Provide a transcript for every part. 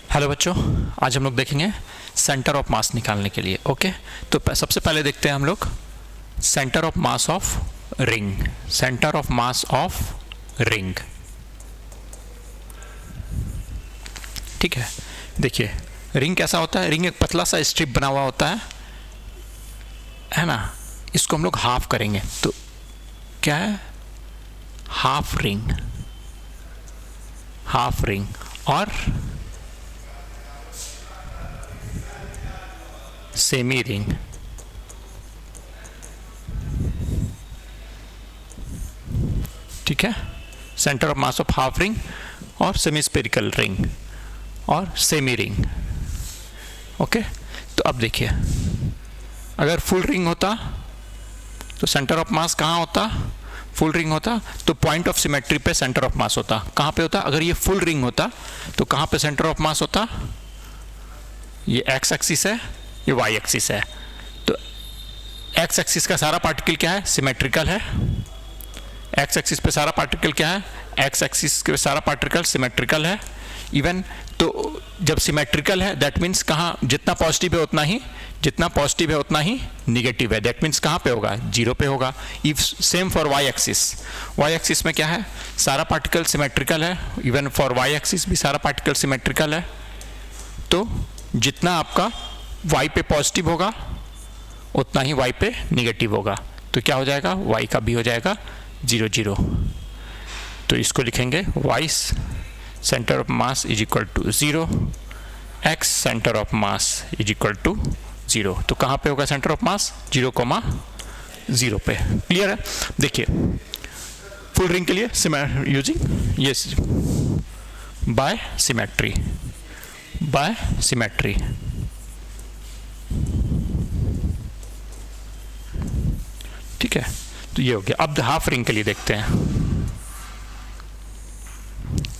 Hello बच्चों, आज हम लोग देखेंगे सेंटर ऑफ मास निकालने के लिए। ओके, तो सबसे पहले देखते हैं हम लोग centre of mass of ring. Centre of mass of ring, ठीक है। देखिए रिंग कैसा होता है। रिंग एक पतला सा स्ट्रिप बना हुआ होता है ना। इसको हम लोग हाफ करेंगे तो क्या है, हाफ रिंग। हाफ रिंग और सेमी रिंग, ठीक है। Centre of mass of half ring और सेमी स्फेरिकल रिंग और सेमी रिंग। ओके, तो अब देखिए अगर फुल रिंग होता तो सेंटर ऑफ मास कहाँ होता, फुल रिंग होता तो पॉइंट ऑफ सिमेट्री पे सेंटर ऑफ मास होता। कहाँ पे होता, अगर ये फुल रिंग होता तो कहाँ पे सेंटर ऑफ मास होता, ये एक्स एक्सिस है, ये वाई एक्सिस है। तो एक्स एक्सिस का सारा पार्टिकल क्या है, सिमेट्रिकल है। एक्स एक्सिस पे सारा पार्टिकल क्या है, एक्स एक्सिस के सारा पार्टिकल सिमेट्रिकल है। इवन तो जब सिमेट्रिकल है दैट मीन्स कहाँ, जितना पॉजिटिव है उतना ही, जितना पॉजिटिव है उतना ही निगेटिव है। दैट मीन्स कहाँ पे होगा, जीरो पे होगा। If same for y axis, y axis में क्या है, सारा पार्टिकल सिमेट्रिकल है। इवन फॉर वाई एक्सिस भी सारा पार्टिकल सिमेट्रिकल है। तो जितना आपका y पे पॉजिटिव होगा उतना ही y पे निगेटिव होगा। तो क्या हो जाएगा, y का भी हो जाएगा 0 0। तो इसको लिखेंगे y centre of mass is equal to 0, x centre of mass is equal to 0। तो कहाँ पे होगा सेंटर ऑफ मास, 0,0 पे। क्लियर है। देखिए फुल रिंग के लिए यूजिंग ये बाय सिमेट्री, बाय सिमेट्री। ठीक है, तो ये हो गया। अब हाफ रिंग के लिए देखते हैं।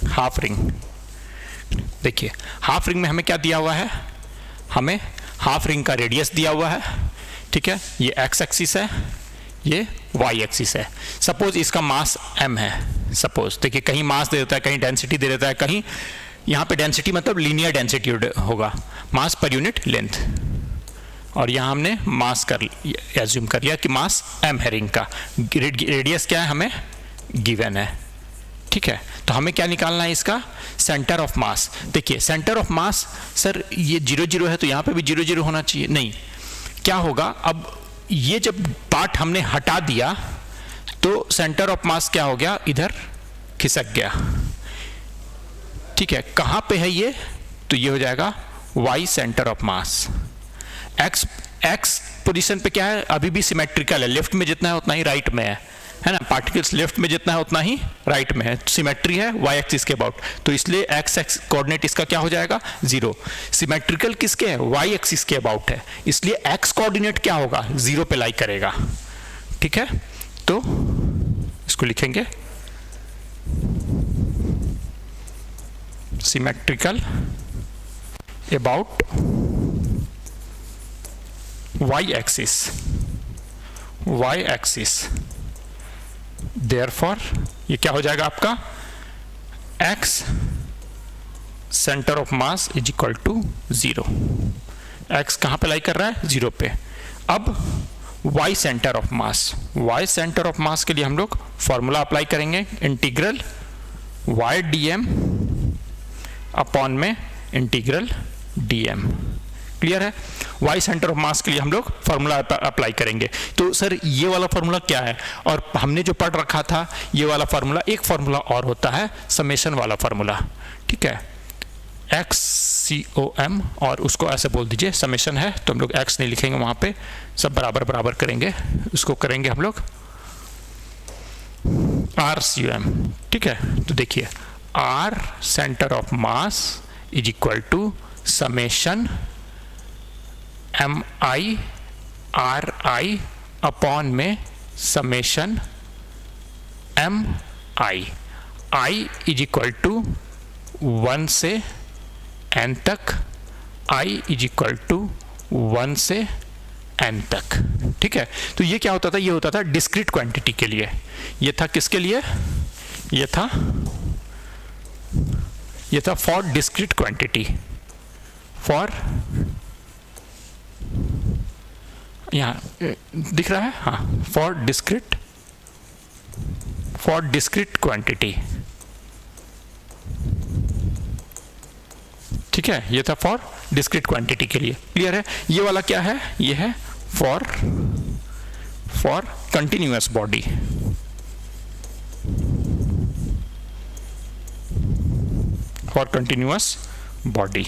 हाफ रिंग, देखिए हाफ रिंग में हमें क्या दिया हुआ है, हमें हाफ रिंग का रेडियस दिया हुआ है, ठीक है। ये एक्स एक्सिस है, ये वाई एक्सिस है। सपोज इसका मास m है। सपोज देखिए कहीं मास दे देता है, कहीं डेंसिटी दे देता है, कहीं यहाँ पे डेंसिटी मतलब लीनियर डेंसिटी होगा, मास पर यूनिट लेंथ। और यहाँ हमने मास कर एज्यूम कर लिया कि मास m है रिंग का। रेडियस क्या है हमें गिवन है, ठीक है। तो हमें क्या निकालना है, इसका सेंटर ऑफ मास। देखिए सेंटर ऑफ मास, सर ये 0 0 है तो यहाँ पे भी 0 0 होना चाहिए, नहीं। क्या होगा, अब ये जब पार्ट हमने हटा दिया तो सेंटर ऑफ मास क्या हो गया, इधर खिसक गया, ठीक है। कहाँ पे है ये, तो ये हो जाएगा y centre of mass. x position पे क्या है, अभी भी सिमेट्रिकल है। लेफ्ट में जितना है उतना ही राइट में है ना। पार्टिकल्स लेफ्ट में जितना है उतना ही राइट में है। सिमेट्री है y एक्सिस के अबाउट, तो इसलिए x कोऑर्डिनेट इसका क्या हो जाएगा 0। सिमेट्रिकल किसके है, y एक्सिस के अबाउट है, इसलिए x कोऑर्डिनेट क्या होगा 0 पे लाई करेगा, ठीक है। तो इसको लिखेंगे symmetrical about y axis. Therefore ये क्या हो जाएगा आपका, x centre of mass is equal to 0। x कहाँ पे लाई कर रहा है, 0 पे। अब y centre of mass, y centre of मास के लिए हम लोग फॉर्मूला अप्लाई करेंगे, इंटीग्रल y dm अपॉन में इंटीग्रल dm। क्लियर है। y सेंटर ऑफ मास के लिए हम लोग फॉर्मूला अप्लाई करेंगे। तो सर ये वाला फॉर्मूला क्या है, और हमने जो पढ़ रखा था ये वाला फॉर्मूला, एक फॉर्मूला और होता है समेशन वाला फॉर्मूला, ठीक है। XCOM, और उसको ऐसे बोल दीजिए समेशन है, तो हम लोग x नहीं लिखेंगे वहां पे, सब बराबर बराबर करेंगे, उसको करेंगे हम लोग RCOM, ठीक है। तो देखिए R centre of mass is equal to summation MI RI upon में summation MI। I is equal to 1 से n तक, I इज इक्वल टू 1 से n तक, ठीक है। तो ये क्या होता था, ये होता था डिस्क्रीट क्वांटिटी के लिए। ये था किसके लिए, ये था फॉर डिस्क्रीट क्वांटिटी, फॉर, यहाँ दिख रहा है, हाँ, फॉर डिस्क्रीट क्वांटिटी, ठीक है, ये था फॉर डिस्क्रीट क्वांटिटी के लिए। क्लियर है? ये वाला क्या है? ये है for continuous body, for continuous body,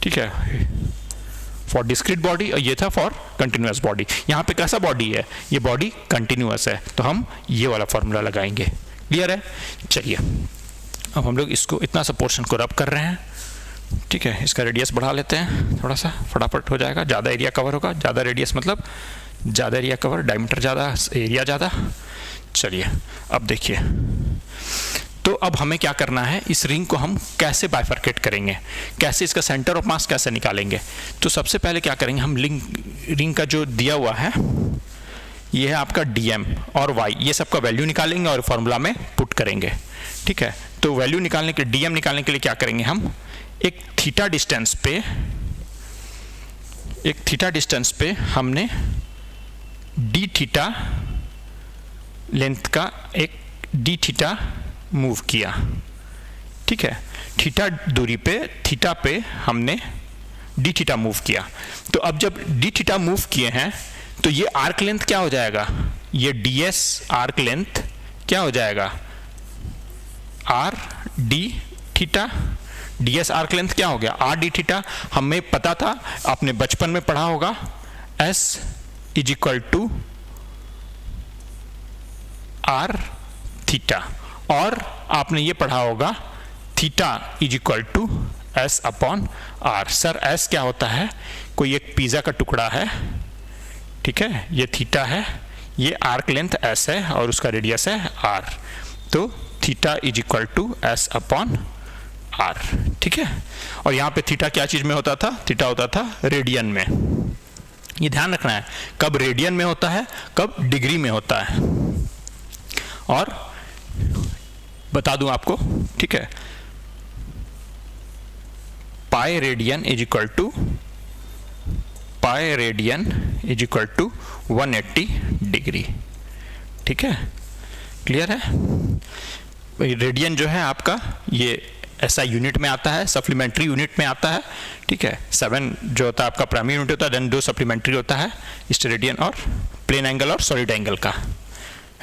ठीक है, फॉर डिस्क्रीट बॉडी, और ये था फॉर कंटिन्यूअस बॉडी। यहाँ पे कैसा बॉडी है? ये बॉडी कंटिन्यूअस है, तो हम ये वाला फॉर्मूला लगाएंगे। क्लियर है? चलिए अब हम लोग इसको इतना सा पोर्शन को रब कर रहे हैं, ठीक है, इसका रेडियस बढ़ा लेते हैं थोड़ा सा, फटाफट हो जाएगा, ज़्यादा एरिया कवर होगा, ज़्यादा रेडियस मतलब ज़्यादा एरिया कवर, डायमीटर ज़्यादा, एरिया ज़्यादा। चलिए अब देखिए, तो अब हमें क्या करना है, इस रिंग को हम कैसे बाइफरकेट करेंगे, कैसे इसका सेंटर ऑफ मास कैसे निकालेंगे। तो सबसे पहले क्या करेंगे, हम रिंग का जो दिया हुआ है ये है आपका dm और y, ये सबका वैल्यू निकालेंगे और फॉर्मूला में पुट करेंगे, ठीक है। तो वैल्यू निकालने के लिए, dm निकालने के लिए क्या करेंगे, हम एक थीटा डिस्टेंस पे हमने d थीटा लेंथ का एक d थीटा मूव किया, ठीक है, थीटा दूरी पे, थीटा पे हमने d थीटा मूव किया। तो अब जब d थीटा मूव किए हैं तो ये आर्क लेंथ क्या हो जाएगा, ये ds आर्क लेंथ क्या हो जाएगा, r d theta, ds arc length क्या हो गया, r d थीटा। हमें पता था, आपने बचपन में पढ़ा होगा, s is equal to r theta, और आपने ये पढ़ा होगा theta is equal to s upon r। Sir s क्या होता है, कोई एक पिज़्ज़ा का टुकड़ा है, ठीक है, ये थीटा है, ये आर्क लेंथ s है और उसका रेडियस है r, तो theta is equal to s upon r, ठीक है। और यहाँ पे थीटा क्या चीज़ में होता था, थीटा होता था रेडियन में। ये ध्यान रखना है, कब रेडियन में होता है, कब डिग्री में होता है। और बता दूं आपको, ठीक है, pi radian is equal to 180 degree, ठीक है, क्लियर है। रेडियन जो है आपका ये SI यूनिट में आता है, सप्लीमेंट्री यूनिट में आता है, ठीक है। 7 जो होता है आपका प्राइमरी यूनिट होता है, देन 2 सप्लीमेंट्री होता है, स्टेरेडियन और प्लेन एंगल और सॉलिड एंगल का,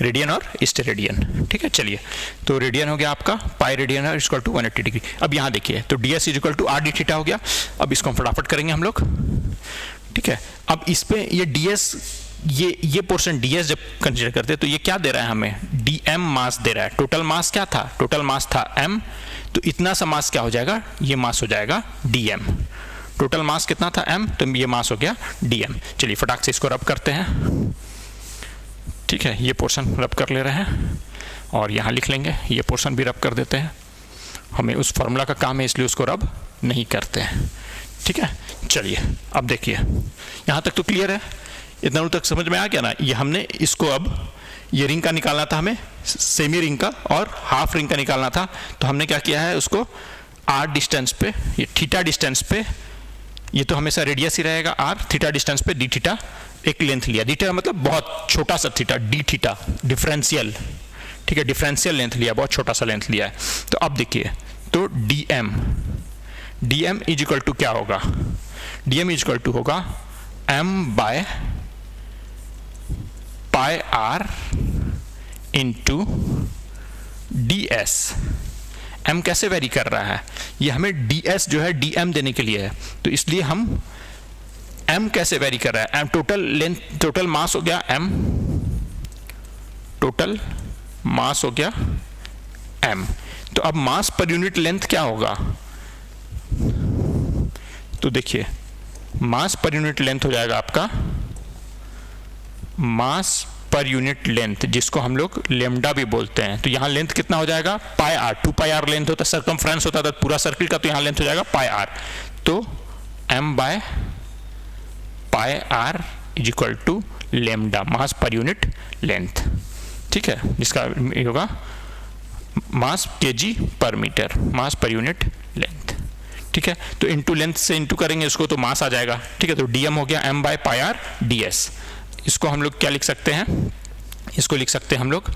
रेडियन और स्टेरेडियन, ठीक है। चलिए, तो रेडियन हो गया आपका, पाई रेडियन है इक्वल टू 180 डिग्री। अब यहाँ देखिए, तो ds is equal to r d theta हो गया। अब इसको हम फटाफट करेंगे हम लोग, ठीक है। अब इस पे ये ds, ये पोर्शन ds जब कंसीडर करते हैं तो ये क्या दे रहा है हमें, dm मास दे रहा है। टोटल मास क्या था, टोटल मास था m, तो इतना सा मास क्या हो जाएगा, ये मास हो जाएगा dm। टोटल मास कितना था m, तो ये मास हो गया dm। चलिए फटाक से इसको रब करते हैं, ठीक है, ये पोर्शन रब कर ले रहे हैं और यहाँ लिख लेंगे, ये पोर्शन भी रब कर देते हैं। हमें उस फॉर्मूला का काम है इसलिए उसको रब नहीं करते हैं, ठीक है। चलिए अब देखिए, यहाँ तक तो क्लियर है, इतना तक समझ में आ गया ना। ये हमने इसको, अब ये रिंग का निकालना था हमें, सेमी रिंग का और हाफ रिंग का निकालना था। तो हमने क्या किया है, उसको r डिस्टेंस पे, ये थीटा डिस्टेंस पे, ये तो हमेशा रेडियस ही रहेगा r, थीटा डिस्टेंस पे d थीटा एक लेंथ लिया, d थीटा मतलब बहुत छोटा सा थीटा, d थीटा डिफरेंशियल, ठीक है, डिफरेंशियल लेंथ लिया, बहुत छोटा सा लेंथ लिया है। तो अब देखिए, तो dm इज इक्वल टू क्या होगा, dm इज इक्वल टू होगा m by pi r into ds। m कैसे वेरी कर रहा है, ये हमें ds जो है dm देने के लिए है, तो इसलिए हम m कैसे वेरी कर रहा है, m total length, total mass हो गया m, टोटल मास हो गया m। तो अब मास पर यूनिट लेंथ क्या होगा, तो देखिए मास पर यूनिट लेंथ हो जाएगा आपका, मास पर यूनिट लेंथ जिसको हम लोग लेमडा भी बोलते हैं। तो यहाँ लेंथ कितना हो जाएगा, पाई r, 2 पाई r लेंथ होता है, सर्कमफ्रेंस होता था पूरा सर्किल का, तो यहाँ लेंथ हो जाएगा पाई r। तो m by pi r is equal to lambda, mass per unit length, ठीक है, जिसका होगा मास kg पर मीटर, मास पर यूनिट लेंथ, ठीक है। तो इंटू लेंथ से इंटू करेंगे इसको तो मास आ जाएगा, ठीक है। तो dm हो गया m by pi R ds। इसको हम लोग क्या लिख सकते हैं, इसको लिख सकते हैं हम लोग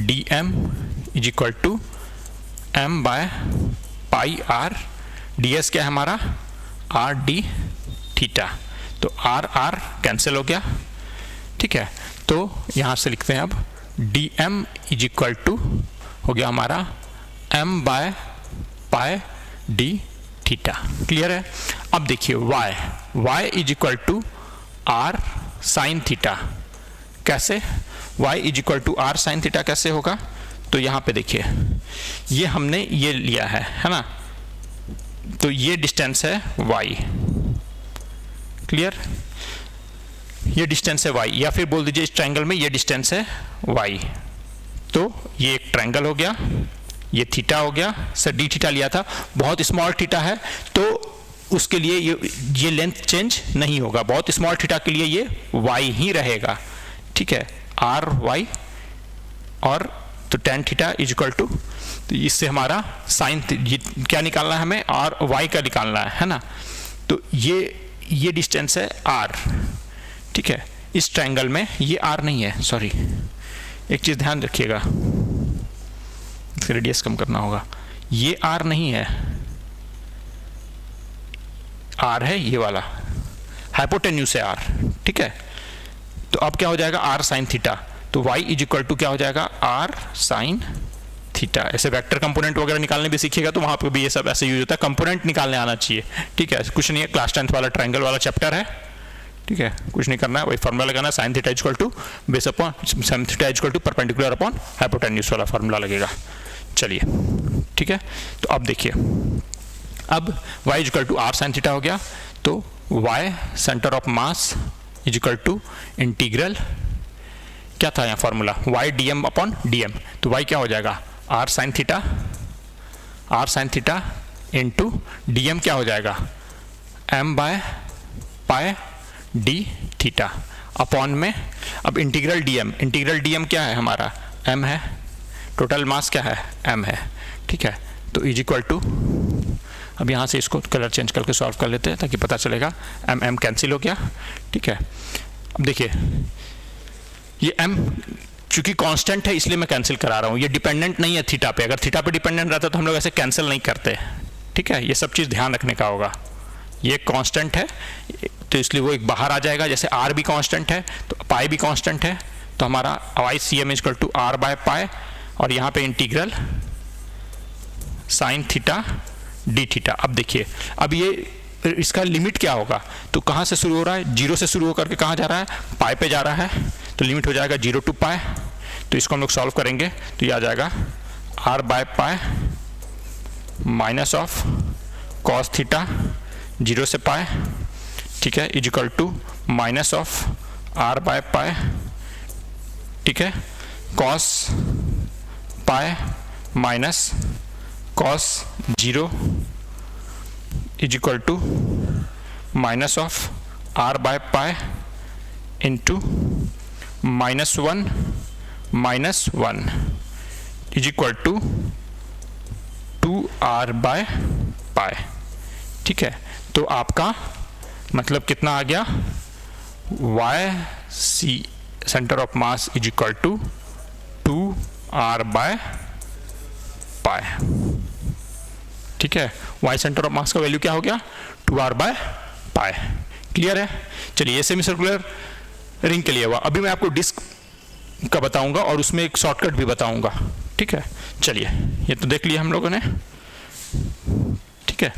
dm is equal to m by pi R ds क्या है हमारा r d थीटा। तो r r कैंसिल हो गया, ठीक है। तो यहाँ से लिखते हैं अब dm इज इक्वल टू हो गया हमारा m by pi d theta. Clear है। अब देखिए y is equal to r sine theta. कैसे y is equal to r sine theta कैसे होगा, तो यहाँ पे देखिए ये हमने ये लिया है ना, तो ये डिस्टेंस है y, क्लियर, ये डिस्टेंस है y, या फिर बोल दीजिए इस ट्रायंगल में ये डिस्टेंस है y। तो ये एक ट्रायंगल हो गया, ये थीटा हो गया, सर डी थीटा लिया था, बहुत स्मॉल थीटा है तो उसके लिए ये लेंथ चेंज नहीं होगा, बहुत स्मॉल थीटा के लिए ये y ही रहेगा, ठीक है, आर वाई। और तो tan theta is equal to, तो इससे हमारा साइन क्या निकालना है हमें, आर वाई का निकालना है ना। तो ये डिस्टेंस है r, ठीक है। इस ट्रायंगल में ये r नहीं है, सॉरी एक चीज़ ध्यान रखिएगा, इसका रेडियस कम करना होगा, ये r नहीं है, r है ये वाला, हाइपोटेन्यूज है r, ठीक है। तो अब क्या हो जाएगा r साइन थीटा, तो y इज इक्वल टू क्या हो जाएगा r साइन थीटा। ऐसे वेक्टर कंपोनेंट वगैरह निकालने भी सीखिएगा तो वहां पे भी ये सब ऐसे यूज होता है, कंपोनेंट निकालने आना चाहिए, ठीक है। कुछ नहीं है, क्लास 10th वाला ट्रायंगल वाला चैप्टर है, ठीक है, कुछ नहीं करना है, वही फार्मूला लगाना, sine theta is equal to base upon sine theta is equal to perpendicular upon hypotenuse वाला फार्मूला लगेगा। चलिए, ठीक है। तो अब देखिए, अब y is equal to r sine theta हो गया, तो y centre of mass is equal to integral क्या था यहाँ formula, y dm upon dm। तो y क्या हो जाएगा r sine theta into dm क्या हो जाएगा m by pi d theta upon में, अब इंटीग्रल dm क्या है हमारा m है, टोटल मास क्या है m है, ठीक है। तो इज इक्वल टू, अब यहाँ से इसको कलर चेंज करके सॉल्व कर लेते हैं ताकि पता चलेगा, m कैंसिल हो गया, ठीक है। अब देखिए ये m चूंकि कांस्टेंट है इसलिए मैं कैंसिल करा रहा हूँ, ये डिपेंडेंट नहीं है थीटा पे, अगर थीटा पे डिपेंडेंट रहता तो हम लोग ऐसे कैंसिल नहीं करते, ठीक है। ये सब चीज़ ध्यान रखने का होगा, ये कांस्टेंट है तो इसलिए वो एक बाहर आ जाएगा, जैसे r भी कांस्टेंट है तो पाई भी कांस्टेंट है, तो हमारा y C M equal to r by pi, और यहाँ पे integral sine theta D theta. अब देखिए, अब ये इसका लिमिट क्या होगा, तो कहाँ से शुरू हो रहा है, जीरो से शुरू होकर के कहाँ जा रहा है, पाई पे जा रहा है, तो लिमिट हो जाएगा 0 टू पाई। तो इसको हम लोग सॉल्व करेंगे तो ये आ जाएगा r by pi minus of cos theta 0 से पाई, ठीक है, is equal to minus of r by pi, ठीक है, cos pi minus cos 0 is equal to minus of r by pi into -1 is equal to 2r by pi, ठीक है। तो आपका मतलब कितना आ गया, y C centre of mass is equal to 2r by pi, ठीक है। y सेंटर ऑफ मास का वैल्यू क्या हो गया 2r बाय पाई, क्लियर है। चलिए, सेमी सर्कुलर रिंग के लिए हुआ, अभी मैं आपको डिस्क का बताऊंगा और उसमें एक शॉर्टकट भी बताऊंगा, ठीक है। चलिए, ये तो देख लिया हम लोगों ने, ठीक है।